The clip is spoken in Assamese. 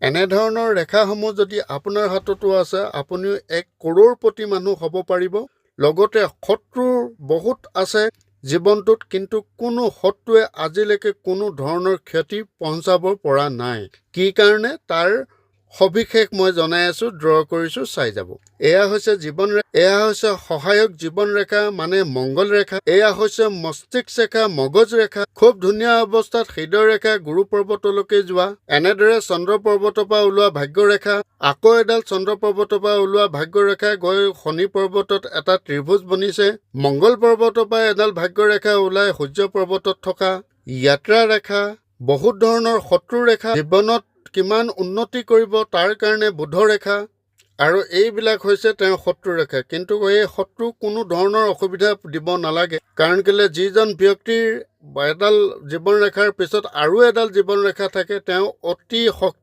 এনেধৰণৰ ৰেখাসমূহ যদি আপোনাৰ হাততো আছে, আপুনিও 1 কৰোড়পতি মানুহ হ'ব পাৰিব। লগতে শত্ৰু বহুত আছে জীৱনটোত, কিন্তু কোনো শত্ৰুৱে আজিলৈকে কোনো ধৰণৰ ক্ষতি পਹੁঁচাব পৰা নাই। কি কাৰণে তাৰ সবিশেষ মই জনাই আছোঁ, ড্ৰ কৰিছোঁ, চাই যাব। এয়া হৈছে এয়া হৈছে সহায়ক জীৱন ৰেখা, মানে মংগল ৰেখা। এয়া হৈছে মস্তিষ্ক ৰেখা, মগজ ৰেখা। খুব ধুনীয়া অৱস্থাত হৃদয় ৰেখা গুৰু পৰ্বতলৈকে যোৱা। এনেদৰে চন্দ্ৰ পৰ্বতৰ পৰা ওলোৱা ভাগ্য ৰেখা, আকৌ এডাল চন্দ্ৰ পৰ্বতৰ পৰা ওলোৱা ভাগ্য ৰেখা গৈ শনি পৰ্বতত এটা ত্ৰিভুজ বনিছে। মংগল পৰ্বতৰ পৰা এডাল ভাগ্য ৰেখা ওলাই সূৰ্য পৰ্বতত থকা যাত্ৰা ৰেখা। বহুত ধৰণৰ শত্ৰু ৰেখা, জীৱনত কিমান উন্নতি কৰিব তাৰ কাৰণে বুধ ৰেখা, আৰু এইবিলাক হৈছে তেওঁৰ শত্ৰু ৰেখা। কিন্তু এই শত্ৰু কোনো ধৰণৰ অসুবিধা দিব নালাগে, কাৰণ কেলে যিজন ব্যক্তিৰ এডাল জীৱন ৰেখাৰ পিছত আৰু এডাল জীৱন ৰেখা থাকে, তেওঁ অতি শক্তি